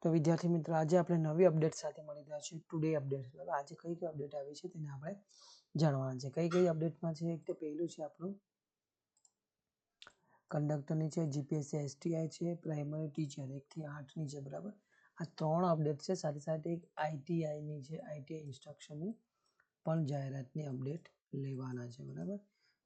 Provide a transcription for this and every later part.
તો વિદ્યાર્થી મિત્રો આજે આપણે નવી અપડેટ સાથે મળી રહ્યા છીએ ટુડે અપડેટ. બરાબર, આજે કઈ કઈ અપડેટ આવી છે તેને આપણે જાણવાના છે. કઈ કઈ અપડેટમાં છે, એક તો પહેલું છે આપણું કંડક્ટરની છે, જીપીએસસી એસટીઆઈ છે, પ્રાઇમરી ટીચર 1 થી 8 ની છે. બરાબર, આ ત્રણ અપડેટ છે. સાથે સાથે એક આઈટીઆઈની છે, આઈટીઆઈ ઇન્સ્ટ્રક્શનની પણ જાહેરાતની અપડેટ લેવાના છે. બરાબર,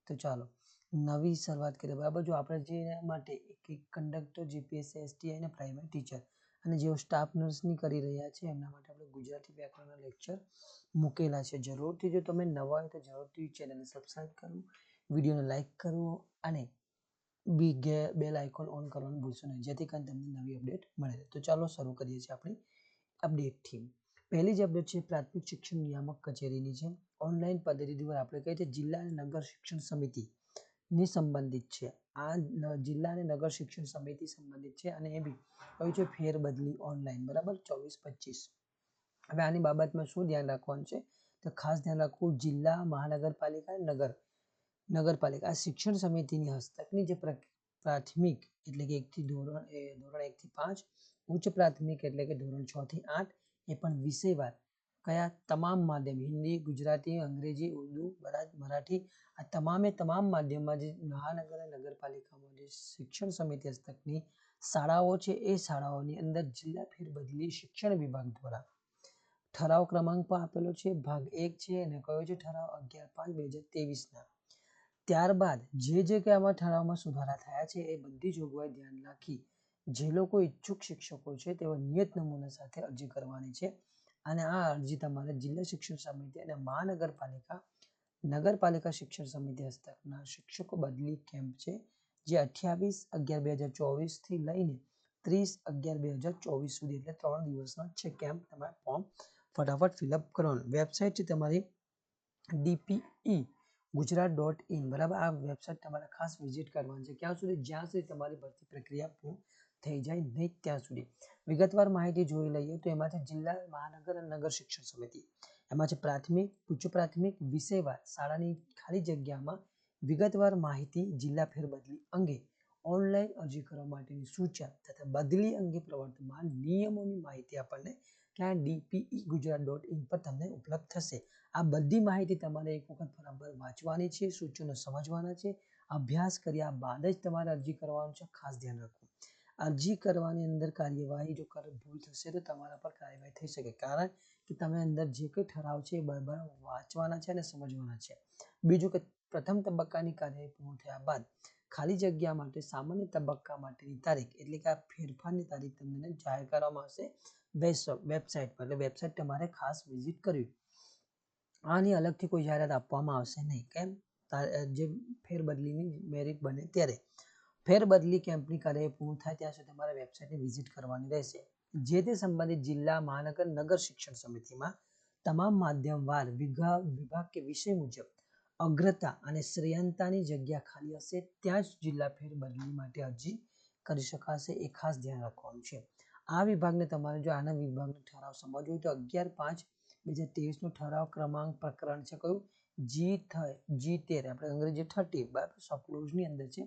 તો ચાલો નવી શરૂઆત કરીએ. બરાબર, જો આપણે જે માટે એક કંડક્ટર, જીપીએસસી એસટીઆઈ અને પ્રાઇમરી ટીચર અને જેઓ સ્ટાફ નર્સની કરી રહ્યા છે એમના માટે આપણે ગુજરાતી વ્યાકરણના લેક્ચર મૂકેલા છે. જરૂરથી જો તમે નવા હોય તો જરૂરથી ચેનલને સબસ્ક્રાઈબ કરવું, વિડીયોને લાઇક કરવો અને બેલ આઇકોન ઓન કરવાનું ભૂલશો નહીં, જેથી કરીને તમને નવી અપડેટ મળે. તો ચાલો શરૂ કરીએ છીએ આપણી અપડેટથી. પહેલી જ અપડેટ છે પ્રાથમિક શિક્ષણ નિયામક કચેરીની છે. ઓનલાઈન પદ્ધતિ દ્વારા આપણે કહીએ છીએ જિલ્લા અને નગર શિક્ષણ સમિતિ ની સંબંધિત છે. આ જિલ્લા અને નગર શિક્ષણ સમિતિ સંબંધિત છે અને એ બી કયું છે ફેરબદલી ઓનલાઈન. બરાબર, 24-25. હવે આની બાબતમાં શું ધ્યાન રાખવાનું છે તો ખાસ ધ્યાન રાખવું, જિલ્લા, મહાનગરપાલિકા, નગરપાલિકા આ શિક્ષણ સમિતિની હસ્તકની જે પ્રાથમિક એટલે કે ધોરણ 1 થી 5, ઉચ્ચ પ્રાથમિક એટલે કે ધોરણ 6 થી 8 એ પણ વિષયવાર કયા તમામ માધ્યમ હિન્દી, ગુજરાતી, અંગ્રેજી, ઉર્દુ, મરાઠી આ તમામ માધ્યમમાં જે મહાનગર અને નગરપાલિકામાં જે શિક્ષણ સમિતિ હસ્તકની શાળાઓ છે એ શાળાઓની અંદર જિલ્લા ફેરબદલી શિક્ષણ વિભાગ દ્વારા ઠરાવ ક્રમાંક પણ આપેલો છે. ભાગ 1 છે અને કયો છે ઠરાવ 11/5/2023 ના. ત્યારબાદ જે કે આમાં ઠરાવમાં સુધારા થયા છે એ બધી જોગવાઈ ધ્યાન રાખી જે લોકો ઈચ્છુક શિક્ષકો છે તેઓ નિયત નમૂના સાથે અરજી કરવાની છે અને આ અરજી તમારે જિલ્લા શિક્ષણ સમિતિ અને નગરપાલિકા શિક્ષણ સમિતિ હસ્તકના શિક્ષકો બદલી કેમ્પ છે જે 28/11/2024 થી લઈને 30/11/2024 સુધી એટલે 3 દિવસનો છે કેમ્પ. તમારે ફોર્મ ફટાફટ ફિલઅપ કરવાનું. વેબસાઇટ છે તમારી dpe.gujarat.in. બરાબર, આ વેબસાઇટ તમારે ખાસ વિઝિટ કરવાની છે. ક્યાં સુધી? જ્યાં સુધી તમારી ભરતી પ્રક્રિયા પૂર્ણ થઈ જાય નહીં ત્યાં સુધી. વિગતવાર માહિતી જોઈ લઈએ તો એમાં છે જિલ્લા, મહાનગર અને નગર શિક્ષણ સમિતિ. એમાં છે પ્રાથમિક, ઉચ્ચ પ્રાથમિક, વિષયવાર શાળાની ખાલી જગ્યામાં વિગતવાર માહિતી, જિલ્લા ફેરબદલી અંગે ઓનલાઈન અરજી કરવા માટેની સૂચના તથા બદલી અંગે પ્રવર્તમાન નિયમોની માહિતી આપણને ક્યાં dpe.gujarat.in પર તમને ઉપલબ્ધ થશે. આ બધી માહિતી તમારે એક વખત બરાબર વાંચવાની છે, સૂચનો સમજવાના છે. અભ્યાસ કર્યા બાદ જ તમારે અરજી કરવાનું છે. ખાસ ધ્યાન રાખવું, અરજી કરવાની અંદર કાર્યવાહી જો ભૂલ થશે તો તમારા પર કાર્યવાહી થઈ શકે, કારણ કે તમે અંદર જે કંઈ ઠરાવ છે એ બરાબર વાંચવાના છે અને સમજવાના છે. બીજું કે પ્રથમ તબક્કાની કાર્યવાહી પૂર્ણ થયા બાદ ખાલી જગ્યા માટે સામાન્ય તબક્કા માટેની તારીખ એટલે કે આ ફેરફારની તારીખ તમને જાહેર કરવામાં આવશે વેબસાઇટ પર. એટલે વેબસાઇટ તમારે ખાસ વિઝિટ કરવી. આની અલગથી કોઈ જાહેરાત આપવામાં આવશે નહીં. કેમ? જે ફેરબદલીની મેરિટ બને ત્યારે. ફેરબદલી કેમ્પની કાર્યવાહી પૂર્ણ થાય ત્યાં સુધી તમારે વેબસાઇટને વિઝિટ કરવાની રહેશે. જે તે સંબંધિત જિલ્લા, મહાનગર, નગર શિક્ષણ સમિતિમાં તમામ માધ્યમવાર વિભાગ કે વિષય મુજબ અગ્રતા અને શ્રેયાંતાની જગ્યા ખાલી હશે ત્યાં જ જિલ્લા ફેરબદલી માટે અરજી કરી શકાશે. એ ખાસ ધ્યાન રાખવાનું છે. આ વિભાગને તમારે જો આના વિભાગનો ઠરાવ સમજવો હોય તો 11/5/2023 નો ઠરાવ ક્રમાંક પ્રકરણ છે કયું? G13 આપણે અંગ્રેજી 30 બરાબર સબક્લોઝની અંદર છે.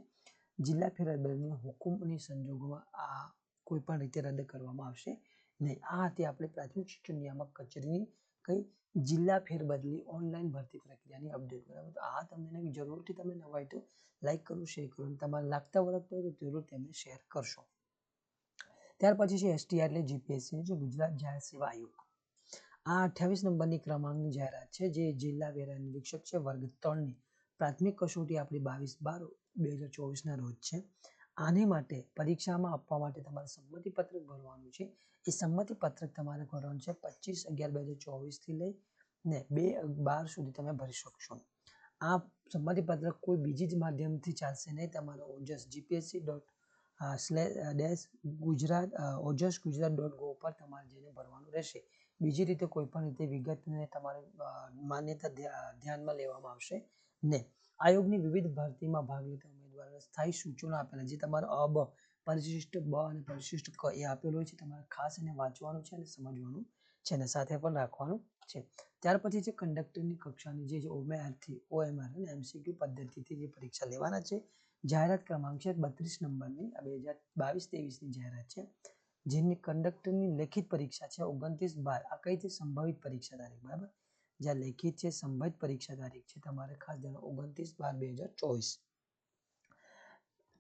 જિલ્લા ફેરબદલીના હુકમની સંજોગોમાં આ કોઈ પણ રીતે રદ કરવામાં આવશે નહીં. આ હતી આપણે પ્રાથમિક શિક્ષણ નિયામક કચેરીની કઈ જિલ્લા ફેરબદલી ઓનલાઈન ભરતી પ્રક્રિયાની અપડેટ. બરાબર, તો આ તમને જરૂરથી તમે નવા હોય તો લાઈક કરો, શેર કરો અને તમારે લાગતા વળગતા હોય તો જરૂર તેમને શેર કરશો. ત્યાર પછી છે એસટીઆઈ એટલે જીપીએસસી છે, ગુજરાત જાહેર સેવા આયોગ. આ 28 નંબરની ક્રમાંકની જાહેરાત છે જે જિલ્લા વેરા નિરીક્ષક છે વર્ગ 3ની પ્રાથમિક કસોટી આપણી 22/12/2024 ના રોજ છે. આની માટે પરીક્ષામાં આપવા માટે તમારે સંમતિપત્રક ભરવાનું છે. એ સંમતિપત્રક તમારે ભરવાનું છે 25/11/2024 થી લઈને 2/12 સુધી તમે ભરી શકશો. આ સંમતિપત્રક કોઈ બીજી જ માધ્યમથી ચાલશે નહીં. તમારો ઓજસ gpsc.gujarat.gov પર તમારે જઈને ભરવાનું રહેશે. બીજી રીતે કોઈ પણ રીતે વિગતને તમારે માન્યતા ધ્યાનમાં લેવામાં આવશે નહીં. આયોગની વિવિધ ભરતીમાં ભાગ લેતા ઉમેદવારોને સ્થાયી સૂચનો આપેલા જે તમારે અબ પરિશિષ્ટ બ અને પરિશિષ્ટ ક એ આપેલું હોય છે. તમારે ખાસ એને વાંચવાનું છે અને સમજવાનું છે અને સાથે પણ રાખવાનું છે. ત્યાર પછી છે કંડક્ટરની કક્ષાની જે OMR અને MCQ પદ્ધતિથી જે પરીક્ષા લેવાના છે. જાહેરાત ક્રમાંક છે 32 નંબરની 2022-23ની જાહેરાત છે. જેની કંડક્ટરની લેખિત પરીક્ષા છે 29/12. આ કઈ છે? સંભવિત પરીક્ષા તારીખ, બરાબર. જ્યાં લેખિત છે સંભવિત પરીક્ષા તારીખ છે તમારે ખાસ ધ્યાન 29/12/2024.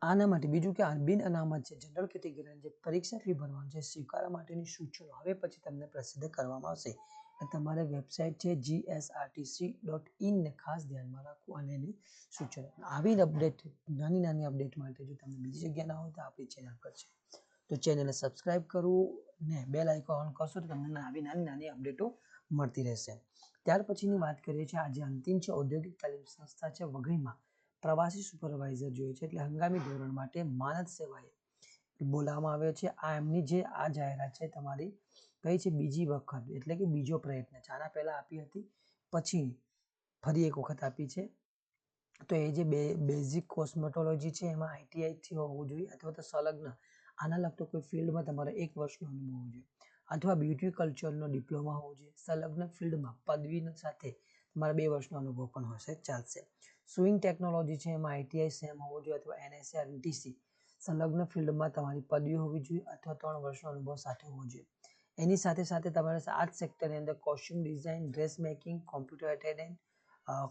આના માટે બીજું કે બિન અનામત છે જનરલ કેટેગરીની જે પરીક્ષા ફી ભરવાનું છે સ્વીકારવા માટેની સૂચનો હવે પછી તમને પ્રસિદ્ધ કરવામાં આવશે. તમારે વેબસાઇટ છે gsrtc.in ને ખાસ ધ્યાનમાં રાખવું અને એની સૂચનો. આવી અપડેટ નાની અપડેટ માટે જો તમે બીજી જગ્યા ના હોય તો આપણી ચેનલ પર છે, તો ચેનલને સબસ્ક્રાઇબ કરવું ને બેલ આઇકોન ઓન કરશો તો તમને આવી નાની અપડેટો મળતી રહેશે. ત્યાર પછીની વાત કરીએ છીએ આજે અંતિમ છે ઔદ્યોગિક તાલીમ સંસ્થા છે વઘઈમાં પ્રવાસી સુપરવાઇઝર જોઈએ છે એટલે હંગામી ધોરણ માટે માનદ સેવાએ બોલાવવામાં આવ્યો છે. આ એમની જે આ જાહેરાત છે તમારી કઈ છે? બીજી વખત એટલે કે બીજો પ્રયત્ન છે. આના પહેલા આપી હતી પછી ફરી એક વખત આપી છે. તો એ જે બેઝિક કોસ્મેટોલોજી છે એમાં ITI થી હોવું જોઈએ અથવા તો સંલગ્ન આના લગતો કોઈ ફિલ્ડમાં તમારે 1 વર્ષનો અનુભવ હોવો જોઈએ અથવા બ્યુટી કલ્ચરનો ડિપ્લોમા હોવો જોઈએ. સંલગ્ન ફિલ્ડમાં પદવી સાથે તમારે 2 વર્ષનો અનુભવ પણ હશે ચાલશે. સ્વિંગ ટેકનોલોજી છે એમાં ITI સેમ હોવો જોઈએ અથવા NSRTC સંલગ્ન ફિલ્ડમાં તમારી પદવી હોવી જોઈએ અથવા 3 વર્ષનો અનુભવ સાથે હોવો જોઈએ. એની સાથે તમારે આ જ સેક્ટરની અંદર costume design, dress making, computer attendant,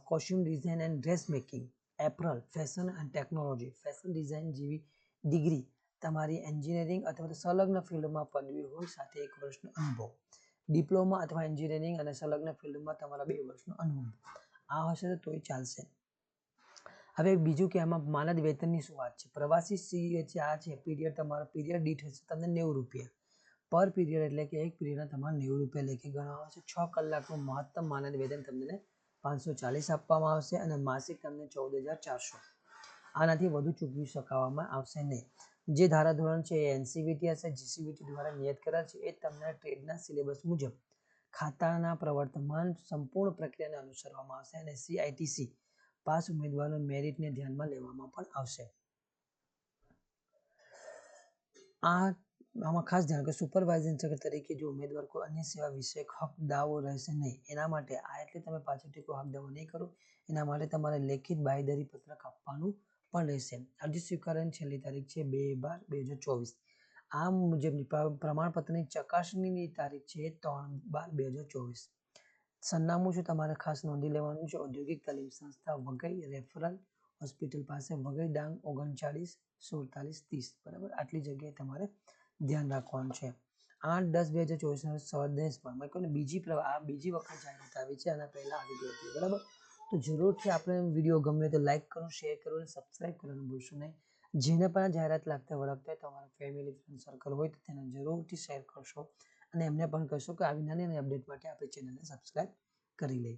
costume design and dress making, apparel, fashion and technology, fashion design જેવી ડિગ્રી તમારી એન્જિનિયરિંગ અથવા તો સંલગ્ન ફિલ્ડમાં પદવી હોય સાથે 1 વર્ષનો અનુભવ. ડિપ્લોમા અથવા એન્જિનિયરિંગ અને સંલગ્ન ફિલ્ડમાં તમારા 2 વર્ષનો અનુભવ. આ હશે તો તોય ચાલશે. હવે બીજું કે આમાં માનદ વેતનની શું વાત છે? પ્રવાસી આ છે પીરિયડ તમારો પીરિયડ દીઠ હશે તમને 90 રૂપિયા પર પીરિયડ એટલે કે એક પીરિયડના તમારે 90 રૂપિયા લેખે ગણવામાં આવશે. 6 કલાકનું મહત્તમ માનદ વેતન તમને 540 આપવામાં આવશે અને માસિક તમને 14,400. આનાથી વધુ ચૂકવી શકાવામાં આવશે નહીં. જે ધારાધોરણ છે એ NCVT હશે, GCVT દ્વારા નિયત કરેલ છે એ તમને ટ્રેડના સિલેબસ મુજબ ખાતાના પ્રવર્તમાન સંપૂર્ણ પ્રક્રિયાને અનુસરવામાં આવશે અને CITC પાસ ઉમેદવારોના મેરિટને ધ્યાનમાં લેવામાં પણ આવશે. આમાં ખાસ ધ્યાન કે સુપરવાઇઝર તરીકે જો ઉમેદવાર કોઈ અન્ય સેવા વિષયક હક દાવો રહેશે નહીં. એના માટે એટલે તમે પાછળથી કોઈ હક દાવો નહીં કરો એના માટે તમારે લેખિત બાંયધરી પત્રક આપવાનું પણ રહેશે. અરજી સ્વીકારવાની છેલ્લી તારીખ છે 2/12/2024. આ મુજબની પ્રમાણપત્રની ચકાસણીની તારીખ છે 3/12/2024. સરનામું છે તમારે ખાસ નોંધી લેવાનું છે ઔદ્યોગિક તાલીમ સંસ્થા વઘઈ રેફરલ હોસ્પિટલ પાસે વઘઈ ડાંગ 39 47 30 બરાબર. આટલી જગ્યાએ તમારે ધ્યાન રાખવાનું છે. 8/10/2024 સ્વદેશમાં બીજી વખત જાહેરાત આવી છે આના પહેલા આવી ગઈ હતી બરાબર. તો જરૂરથી આપણે વિડીયો ગમે તો લાઈક કરો, શેર કરો અને સબસ્ક્રાઈબ કરવાનું ભૂલશો નહીં. જેને પણ જાહેરાત લાગતા વળગતા તમારા ફેમિલી ફ્રેન્ડ સર્કલ હોય તો તેને જરૂરથી શેર કરશો અને એમને પણ કહેશો કે આવી નાની અપડેટ માટે આપણી ચેનલને સબસ્ક્રાઈબ કરી લે.